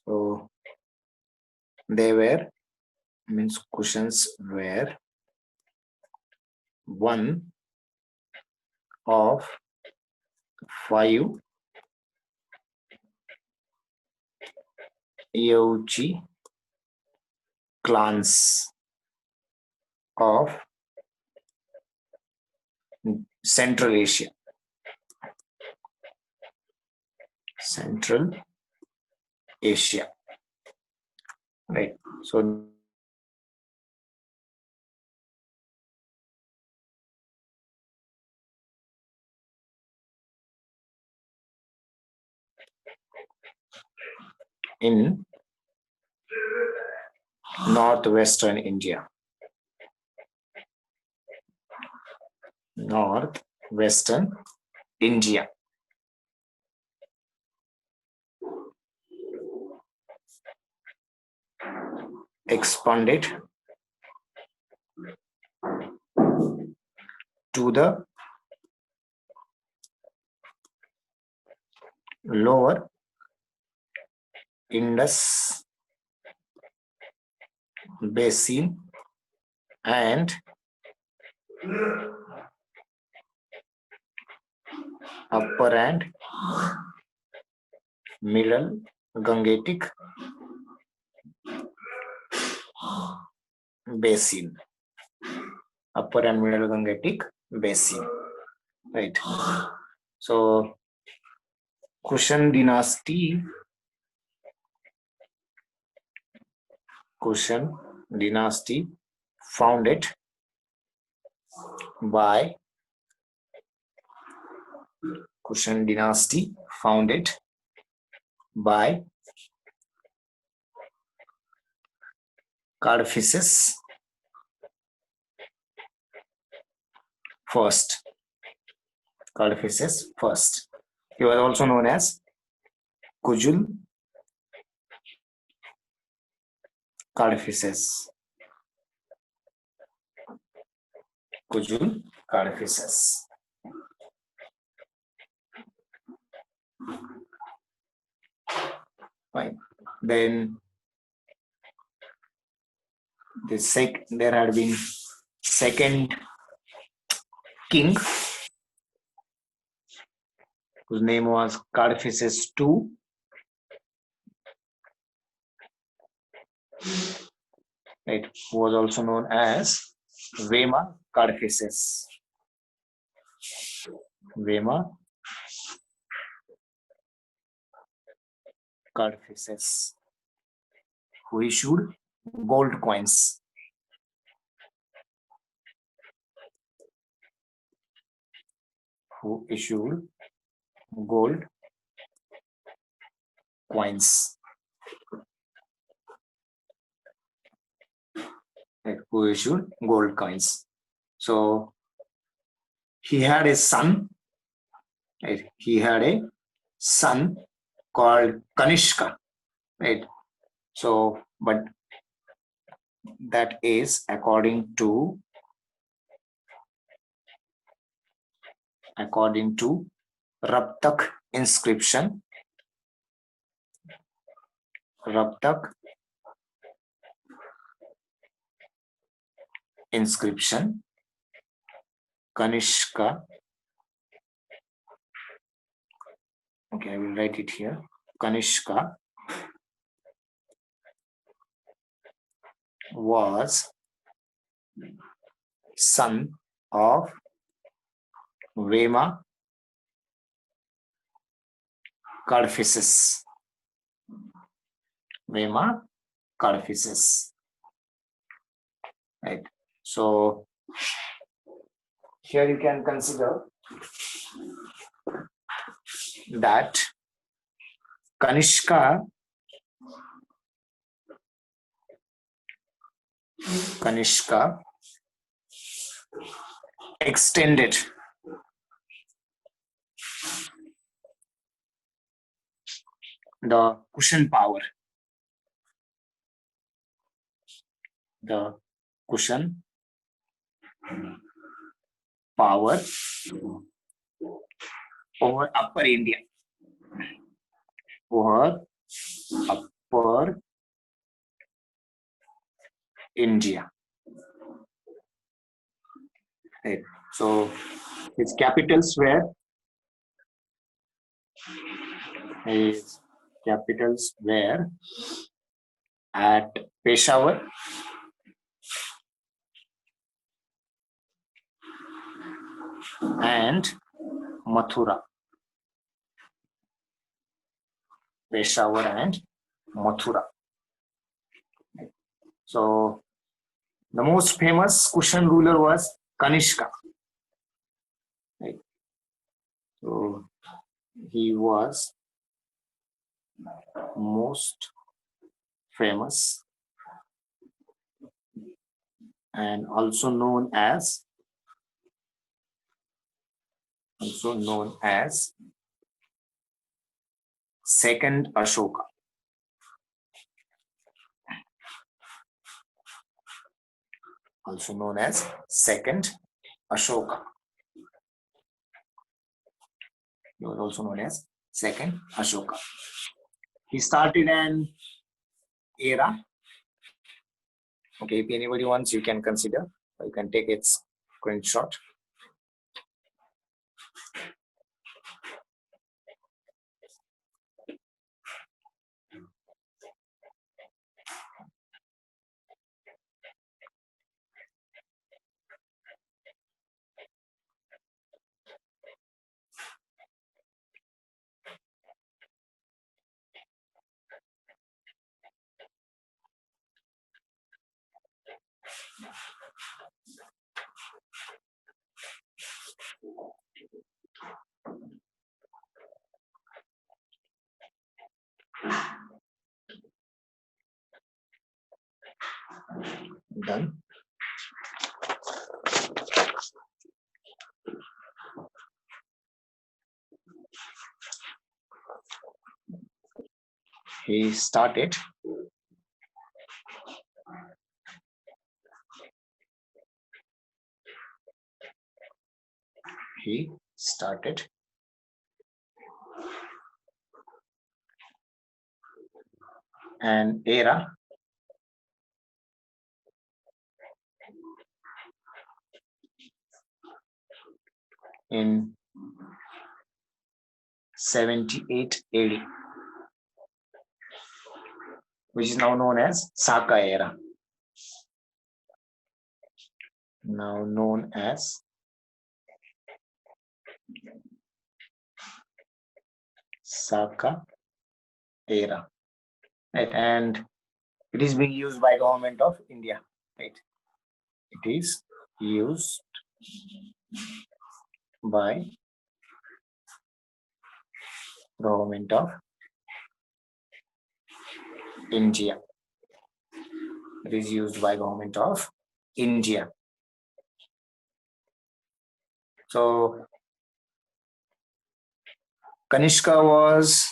So they were, means cushions were one of 5 Yuchi clans of Central Asia. Central Asia. Right. So in northwestern India. Northwestern India. Expanded to the lower Indus basin and upper and middle Gangetic basin. Upper and middle Gangetic basin. Right. So Kushan dynasty founded by Kushan dynasty founded by Cadphises first. Cadphises first. He was also known as Kujul Cadphises. Kujul Cadphises. Fine. Then there had been second king whose name was Cadphises II. Right, who was also known as Vema Cadphises. Vema Cadphises, who issued gold coins. Who issued gold coins. Right, who issued gold coins. So he had a son. Right, he had a son called Kanishka. Right. So, but that is according to Raptak inscription. Raptak inscription. Kanishka. Okay, I will write it here. Kanishka was son of Vema Cadphises. Vema Cadphises. Right. So here you can consider that Kanishka extended the Kushan power. The Kushan power over Upper India. Over for India. Right. So his capitals were at Peshawar and Mathura. Peshawar and Mathura. So the most famous Kushan ruler was Kanishka. Right. So he was most famous and also known as second Ashoka. Also known as second Ashoka. He was also known as second Ashoka. He started an era. Okay, if anybody wants, you can consider. You can take its screenshot. Done. He started an era in 78 AD, which is now known as Saka era. Now known as Saka era. Right. And it is being used by government of India. Right. It is used by government of India. It is used by government of India. So Kanishka was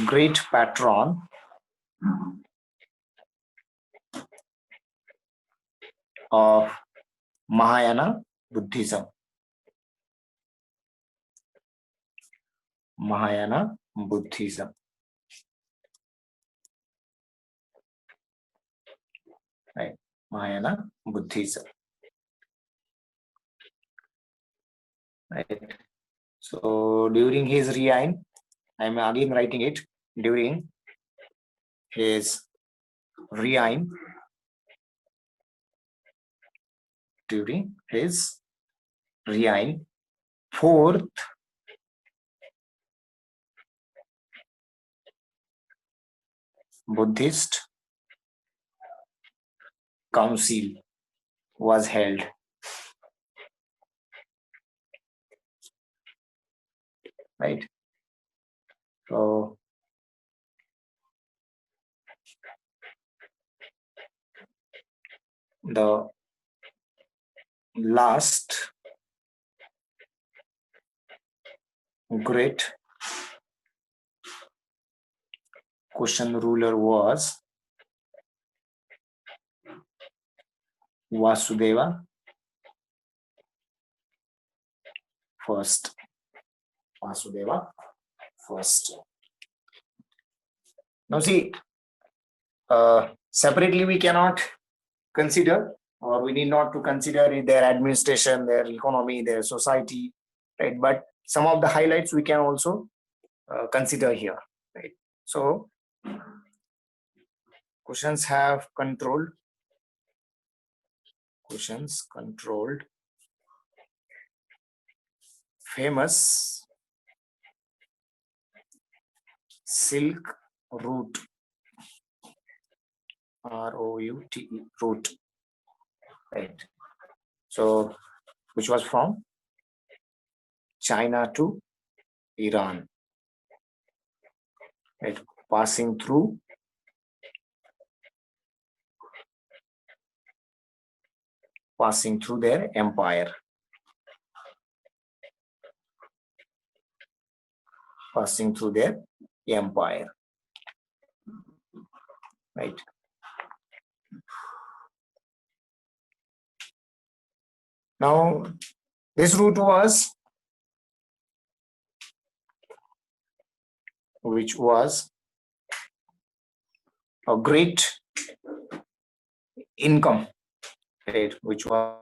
great patron of Mahayana Buddhism. Mahayana Buddhism. Right. Mahayana Buddhism. Right. So during his reign, I'm again writing it, during his reign, fourth Buddhist council was held. Right. So the last great Kushan ruler was Vasudeva first. Vasudeva first. Now see, separately we cannot consider, or we need not to consider their administration, their economy, their society, right? But some of the highlights we can also consider here, right? So questions have controlled famous silk route, route, route, right? So which was from China to Iran, right? Passing through their empire. Passing through their empire, right? Now, this route was, which was a great income, right? Which was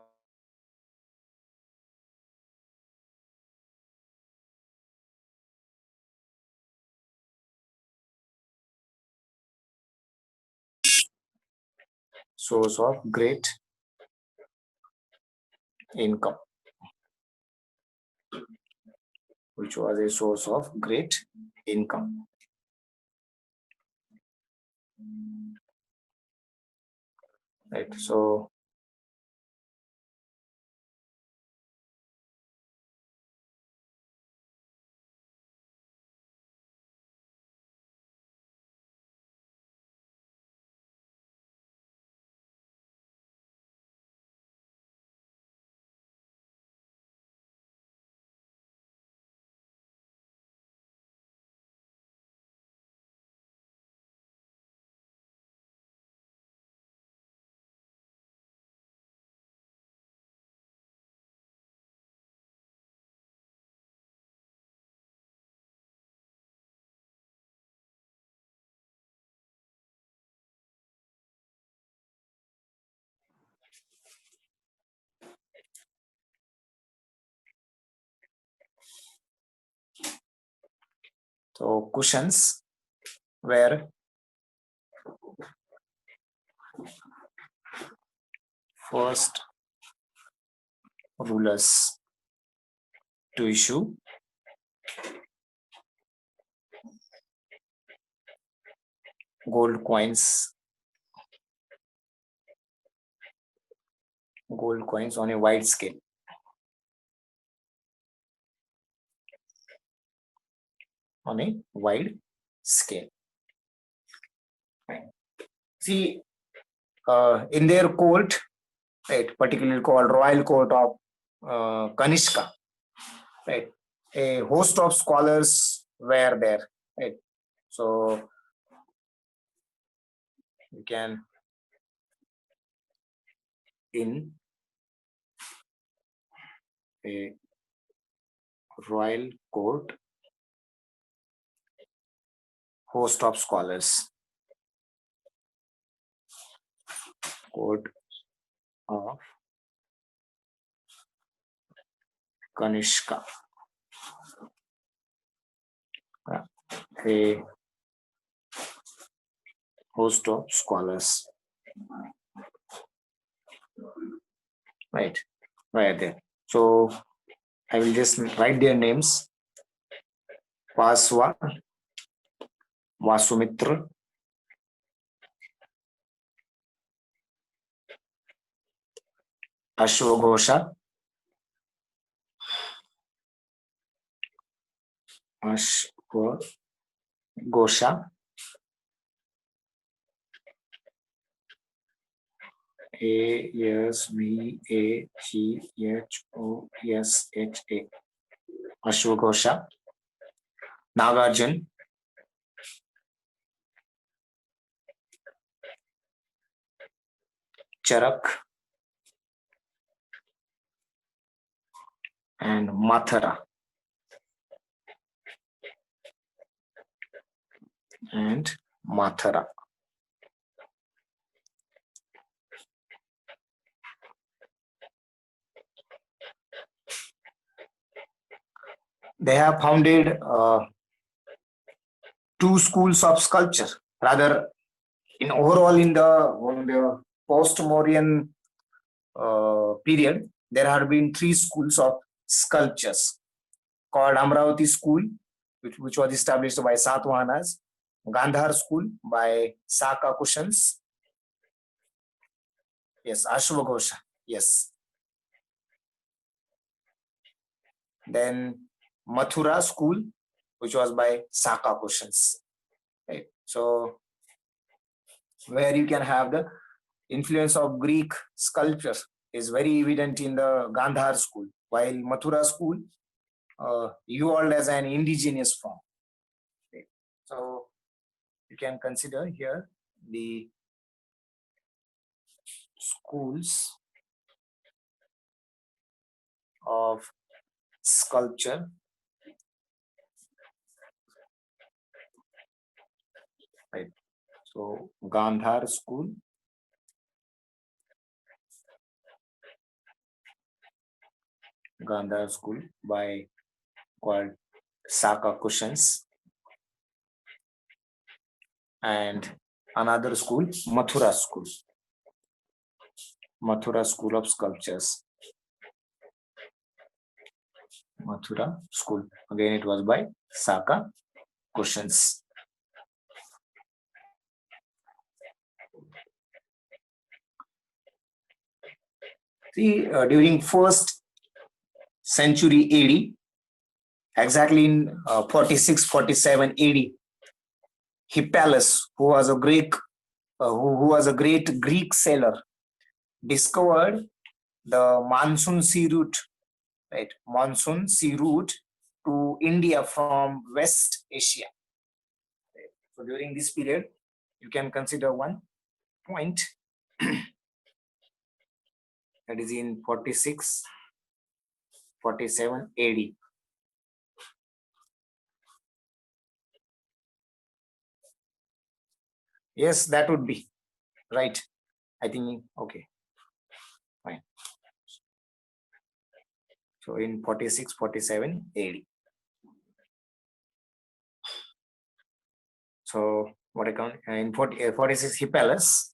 source of great income, which was a source of great income, right? So cushions were first rulers to issue gold coins on a wide scale. On a wide scale. Right. See, in their court, right, particularly called Royal Court of Kanishka, right, a host of scholars were there, right? So you can, in a royal court, host of scholars, court of Kanishka, a host of scholars, right there. So I will just write their names: Paswa, Vasumitra, Ashwagosha, Asvagosha, Ashwagosha, Nagarjun, Charak, and Mathura. And Mathura. They have founded two schools of sculpture. Rather, in overall in the post-Mauryan period, there have been three schools of sculptures called Amravati School, which was established by Satavahanas, Gandhar School by Saka Kushans, yes, Ashwagosha, yes. Then Mathura School, which was by Saka Kushans. Right. So, where you can have the influence of Greek sculpture is very evident in the Gandhar school, while Mathura school evolved as an indigenous form. Okay. So you can consider here the schools of sculpture. Right. So Gandhar school, by called Saka Kushans, and another school, Mathura school of sculptures. Mathura school, again it was by Saka Kushans. See, during 1st century AD, exactly in 46-47 AD, Hippalus, who was a Greek, who was a great Greek sailor, discovered the monsoon sea route, right? Monsoon sea route to India from West Asia. Right? So during this period, you can consider one point that is in 46-47 AD. Yes, that would be right. I think, okay, fine. So in 46-47 AD. So what I count in 46 Hippalus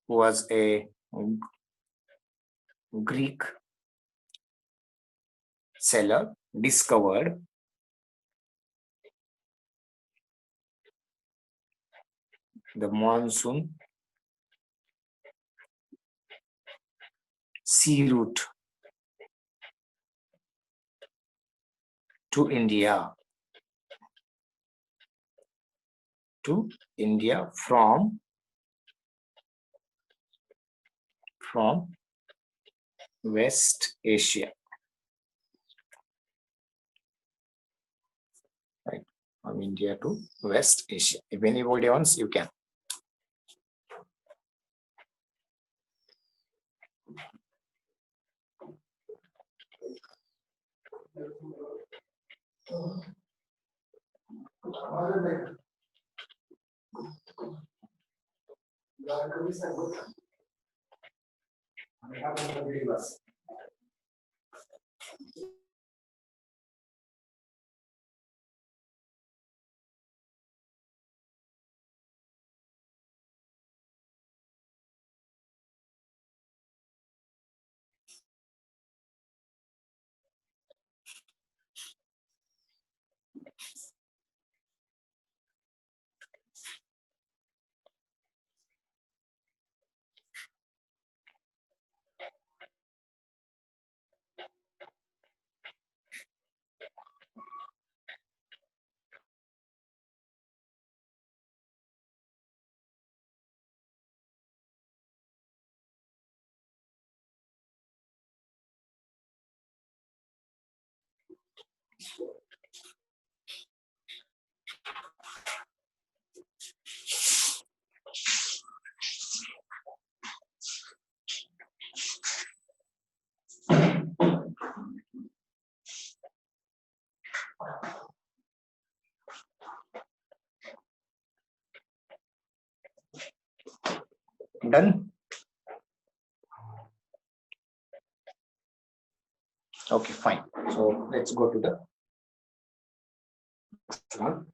who was a Greek sailor, discovered the monsoon sea route to India from West Asia. Right, from India to West Asia. If anybody wants, you can. Done? Okay, fine. So let's go to the next one.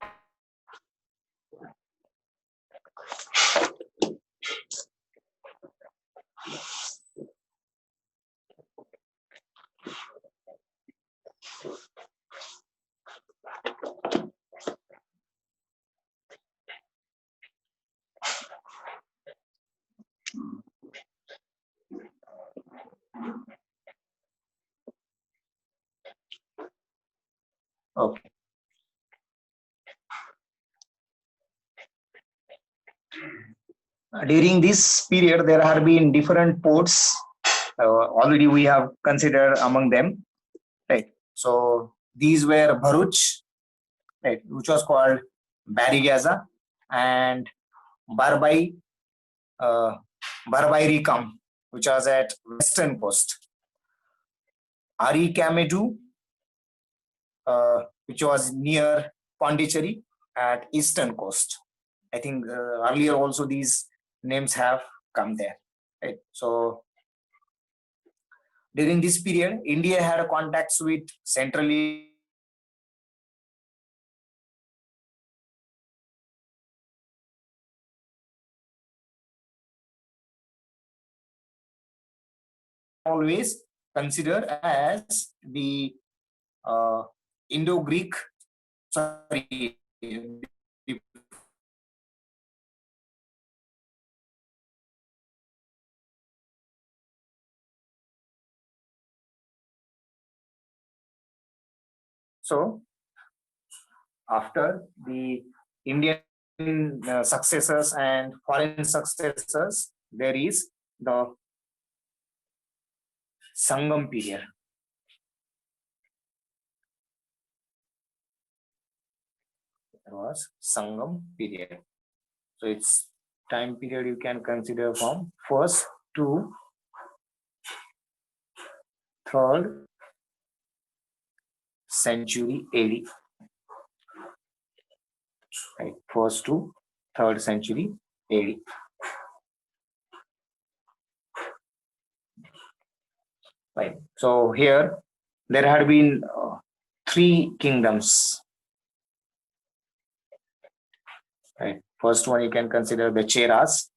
Okay. During this period, there have been different ports. Already we have considered among them, right? So these were Bharuch, right, which was called Barigaza, and Barbai, uh, Barbairikam, which was at western coast. Ari Kamedu, which was near Pondicherry at eastern coast. I think earlier also these names have come there. Right? So during this period, India had contacts with Central always considered as the Indo-Greek, sorry, so after the Indian successors and foreign successors, there is the Sangam period. There was Sangam period. So it's time period you can consider from 1st to 3rd century AD. Right, 1st to 3rd century AD. Right. So here there had been 3 kingdoms. Right. First one you can consider the Cheras.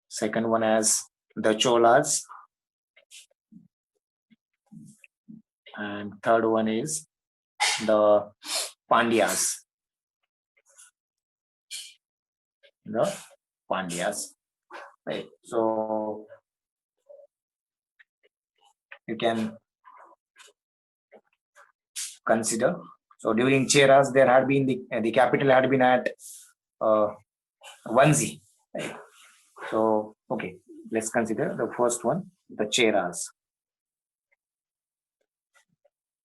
Second one as the Cholas. And third one is the Pandyas. The Pandyas. Right. So you can consider. So during Cheras, there had been the capital had been at Vanzi. Right. So okay, let's consider the first one, the Cheras.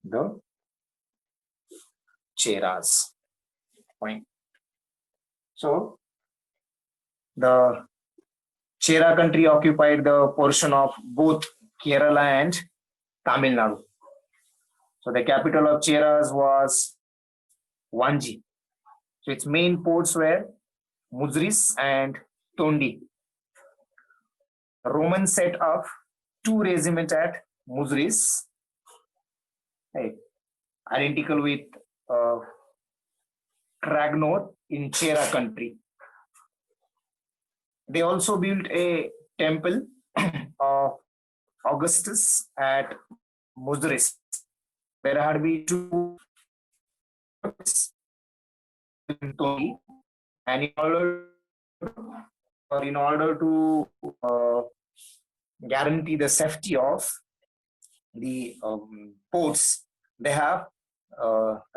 The Cheras. Fine. So the Chera country occupied the portion of both Kerala and Tamil Nadu. So the capital of Cheras was Vanji. So its main ports were Muzris and Tondi. The Romans set up 2 regiments at Muzris, right, identical with Kragnor in Chera country. They also built a temple of Augustus at Muzris. There had been 2 and in order to guarantee the safety of the ports, they have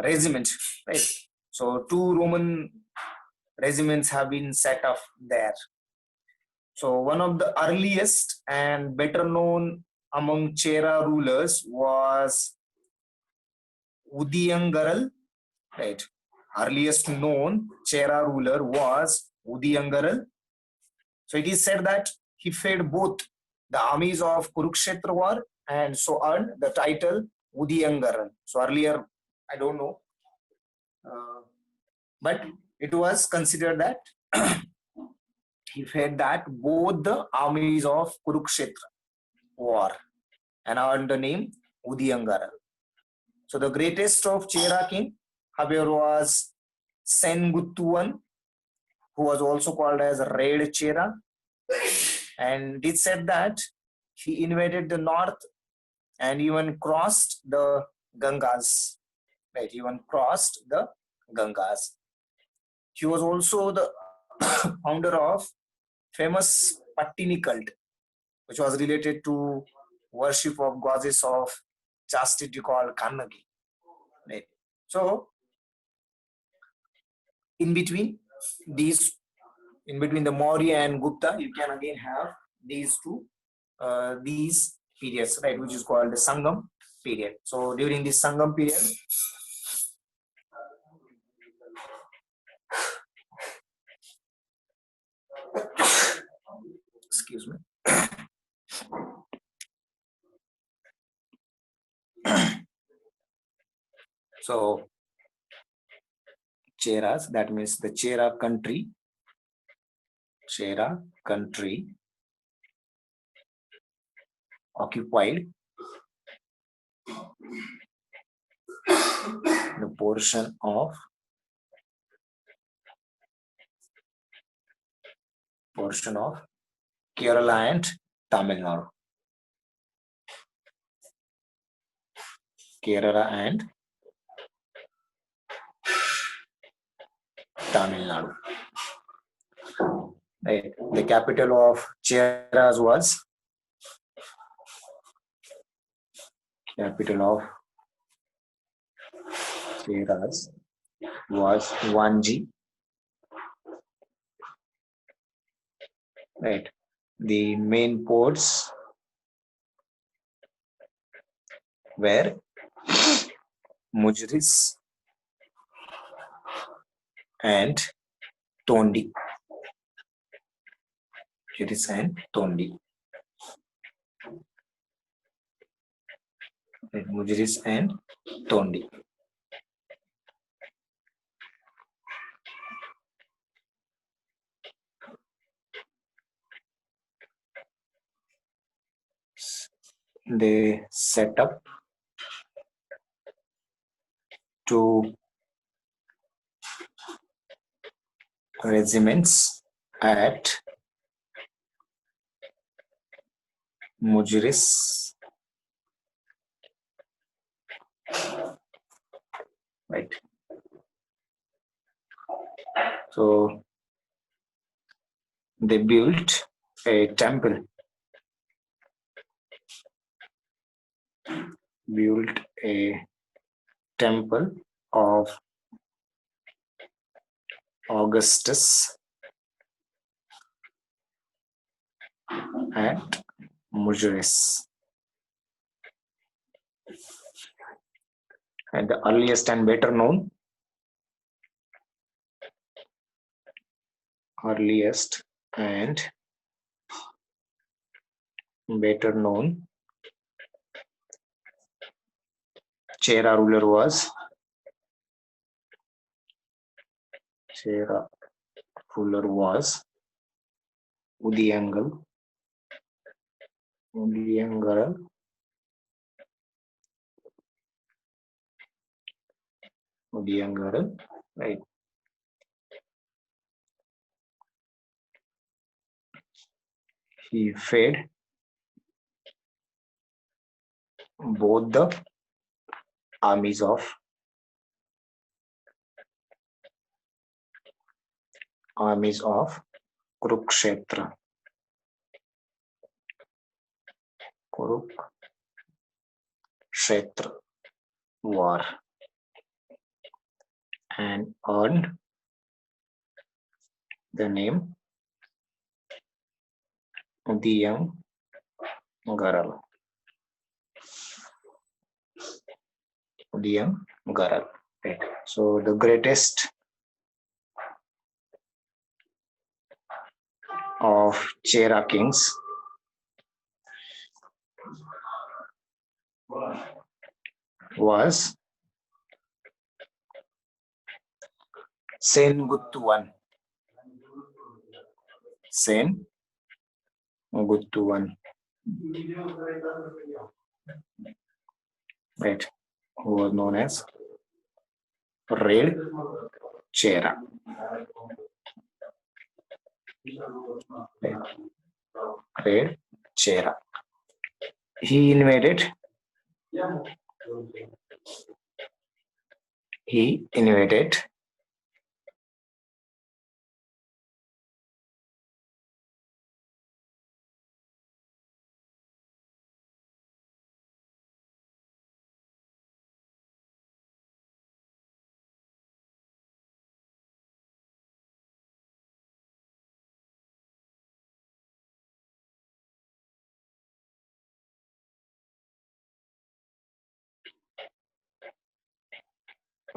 regiment, right? So 2 Roman regiments have been set up there. So one of the earliest and better known among Chera rulers was Udiyangaral, right? Earliest known Chera ruler was Udiyangaral. So it is said that he fed both the armies of Kurukshetra war and so earned the title Udiyangaran. So earlier, I don't know, but it was considered that he fed that both the armies of Kurukshetra war and earned the name Udiyangaran. So the greatest of Chera king, however, was Senguttuvan, who was also called as Red Chera, and it said that he invaded the north and even crossed the Gangas. Right, even crossed the Gangas. He was also the founder of famous Pattini cult, which was related to worship of goddess of chastity called Kannagi. Right. So in between these, in between the Maurya and Gupta, you can again have these two, these periods, right, which is called the Sangam period. So during this Sangam period, excuse me. So Cheras, that means the Chera country occupied the portion of Kerala and Tamil Nadu. Kerala and Tamil Nadu. Right. The capital of Cheras was Vanji. Right. The main ports were Mujris and Tondi. Right. Mujris and Tondi. They set up two regiments at Mujris. Right. So they built a temple. Of Augustus at Mujris. And the earliest and better known Chera ruler was Udiyangaran. Right. He fed both the armies of Kurukshetra. War and earned the name Udiyangaran. Right. So the greatest of Chera kings was Senguttuvan. Senguttuvan. Right. Who was known as Red Chera. Right. Red Chera. He invaded. He invaded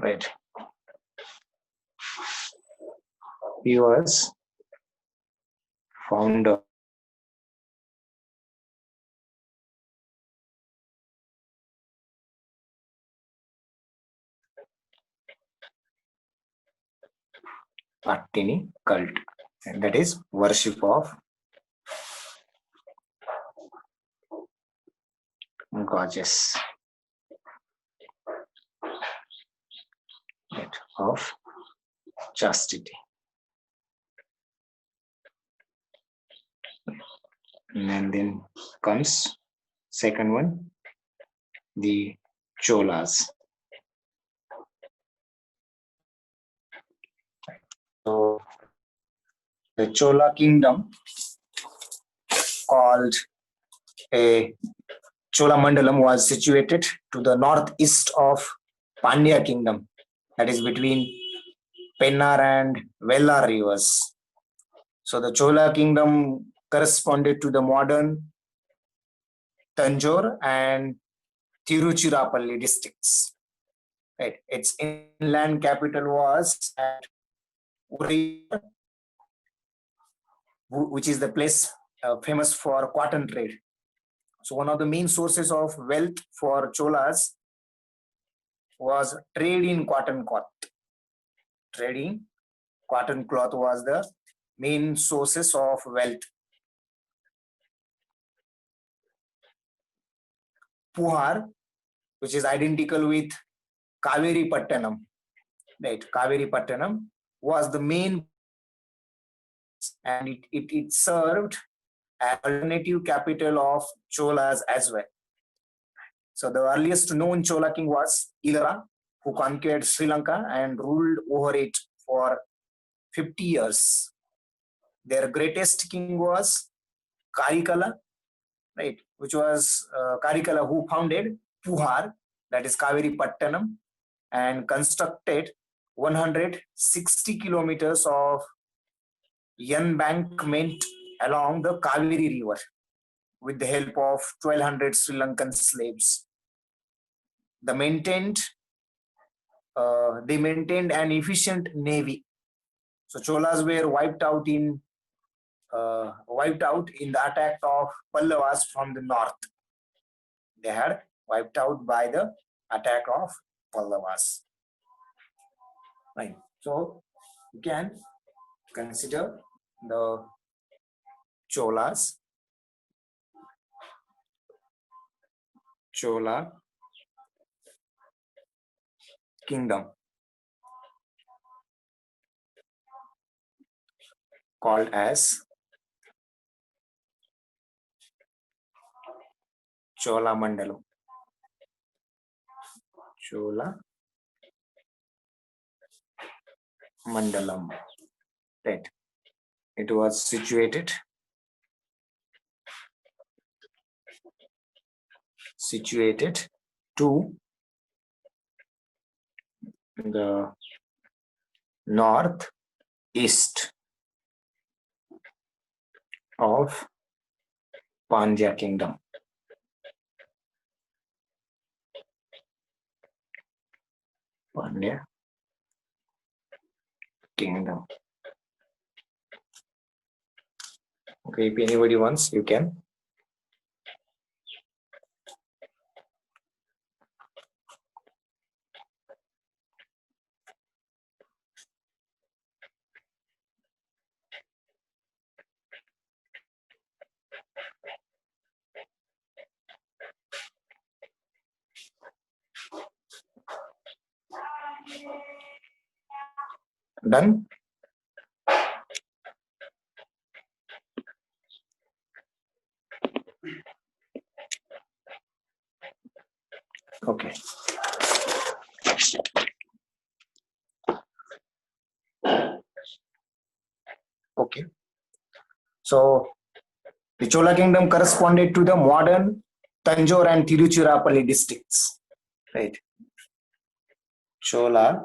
right. He was founder Pattini cult, and that is worship of goddess, right, of chastity. And then comes second one, the Cholas. So the Chola kingdom, called a Chola Mandalam, was situated to the northeast of Pandya kingdom, that is between Pennar and Vellar rivers. So the Chola kingdom corresponded to the modern Tanjore and Tiruchirappalli districts. Right. Its inland capital was at Uri, which is the place famous for cotton trade. So one of the main sources of wealth for Cholas was trade in cotton cloth. Trading cotton cloth was the main sources of wealth. Puhar, which is identical with Kaveri Pattanam, right? Kaveri Pattanam was the main, and it served as alternative capital of Cholas as well. So the earliest known Chola king was Ilara, who conquered Sri Lanka and ruled over it for 50 years. Their greatest king was Karikala, right, which was Karikala, who founded Puhar, that is Kaveri Pattanam, and constructed 160 kilometers of embankment along the Kaveri river with the help of 1,200 Sri Lankan slaves. They maintained an efficient navy. So Cholas were wiped out in the attack of Pallavas from the north. They had wiped out by the attack of Pallavas. Right. So you can consider the Chola kingdom, called as Chola Mandalam. Chola Mandalam. Right. It was situated to the northeast of Pandya kingdom. Pandya kingdom. Okay, if anybody wants, you can. Done? Okay. Okay. So the Chola kingdom corresponded to the modern Tanjore and Tiruchirappalli districts. Right. Chola